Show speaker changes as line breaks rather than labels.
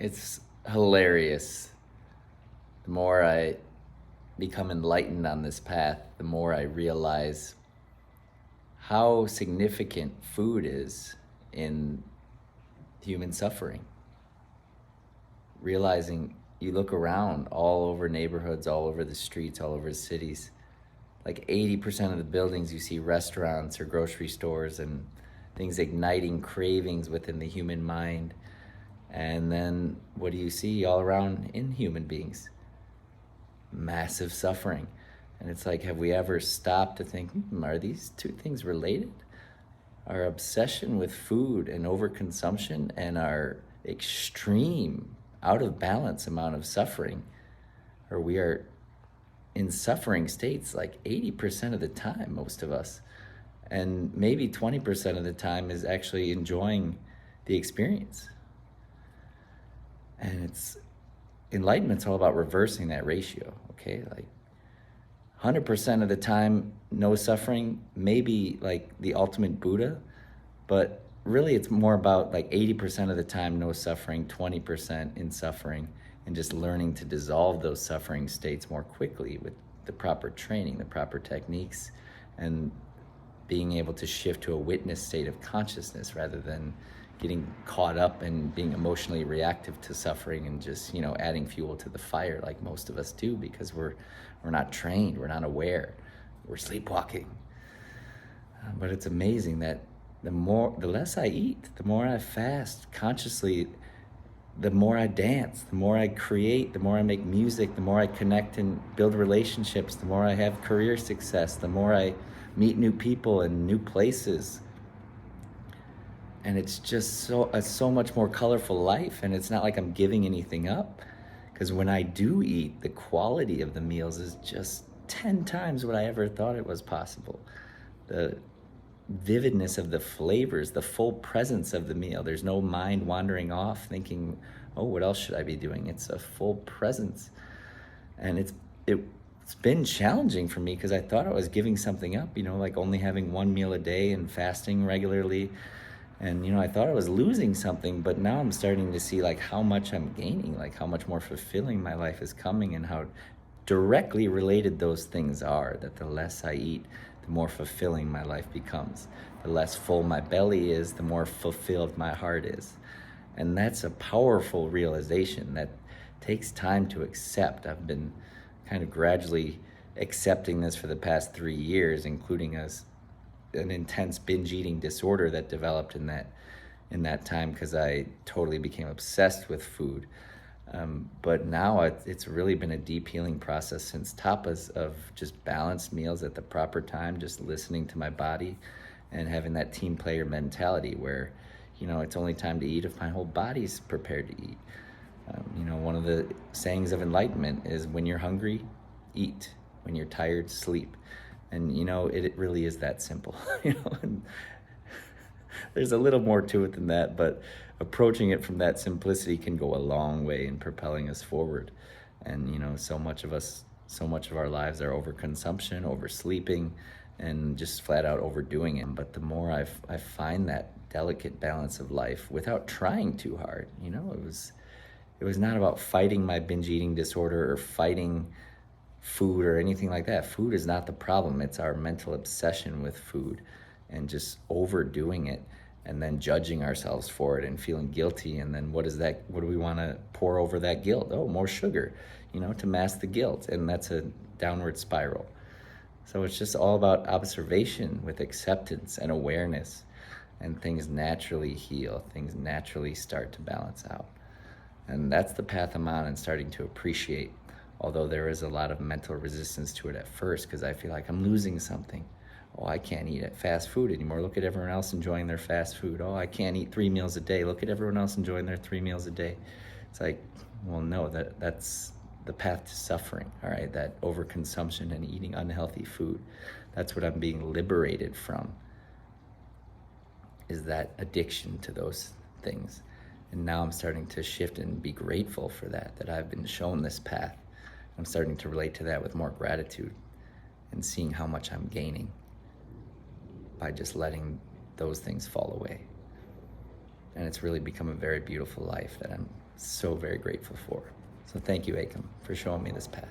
It's hilarious. The more I become enlightened on this path, the more I realize how significant food is in human suffering. Realizing you look around all over neighborhoods, all over the streets, all over the cities, like 80% of the buildings you see restaurants or grocery stores and things igniting cravings within the human mind. And then what do you see all around in human beings? Massive suffering. And it's like, have we ever stopped to think, are these two things related? Our obsession with food and overconsumption and our extreme, out of balance amount of suffering, or we are in suffering states like 80% of the time, most of us. And maybe 20% of the time is actually enjoying the experience. And enlightenment's all about reversing that ratio, okay? Like 100% of the time, no suffering, maybe like the ultimate Buddha, but really it's more about like 80% of the time, no suffering, 20% in suffering, and just learning to dissolve those suffering states more quickly with the proper training, the proper techniques, and being able to shift to a witness state of consciousness rather than getting caught up and being emotionally reactive to suffering and just, adding fuel to the fire like most of us do because we're not trained, we're not aware, we're sleepwalking. But it's amazing that the less I eat, the more I fast consciously, the more I dance, the more I create, the more I make music, the more I connect and build relationships, the more I have career success, the more I meet new people and new places. And it's just so much more colorful life. And it's not like I'm giving anything up, because when I do eat, the quality of the meals is just 10 times what I ever thought it was possible. The vividness of the flavors, the full presence of the meal. There's no mind wandering off thinking, oh, what else should I be doing? It's a full presence. And it's been challenging for me because I thought I was giving something up, like only having one meal a day and fasting regularly. And, I thought I was losing something, but now I'm starting to see like how much I'm gaining, like how much more fulfilling my life is coming and how directly related those things are, that the less I eat, the more fulfilling my life becomes. The less full my belly is, the more fulfilled my heart is. And that's a powerful realization that takes time to accept. I've been kind of gradually accepting this for the past 3 years, including an intense binge eating disorder that developed in that time because I totally became obsessed with food. But now it's really been a deep healing process since tapas of just balanced meals at the proper time, just listening to my body and having that team player mentality where, it's only time to eat if my whole body's prepared to eat. One of the sayings of enlightenment is when you're hungry, eat. When you're tired, sleep. And, it really is that simple, and there's a little more to it than that, but approaching it from that simplicity can go a long way in propelling us forward. And, so much of our lives are overconsumption, oversleeping, and just flat out overdoing it. But the more I find that delicate balance of life without trying too hard, it was not about fighting my binge eating disorder or fighting food or anything like that. Food is not the problem. It's our mental obsession with food and just overdoing it and then judging ourselves for it and feeling guilty. And then what do we want to pour over that guilt? Oh, more sugar, to mask the guilt. And that's a downward spiral. So it's just all about observation with acceptance and awareness, and things naturally heal. Things naturally start to balance out. And that's the path I'm on and starting to appreciate. Although there is a lot of mental resistance to it at first because I feel like I'm losing something. Oh, I can't eat fast food anymore. Look at everyone else enjoying their fast food. Oh, I can't eat 3 meals a day. Look at everyone else enjoying their 3 meals a day. It's like, well, no, that's the path to suffering, all right? That overconsumption and eating unhealthy food. That's what I'm being liberated from, is that addiction to those things. And now I'm starting to shift and be grateful for that I've been shown this path. I'm starting to relate to that with more gratitude and seeing how much I'm gaining by just letting those things fall away. And it's really become a very beautiful life that I'm so very grateful for. So thank you, Akam, for showing me this path.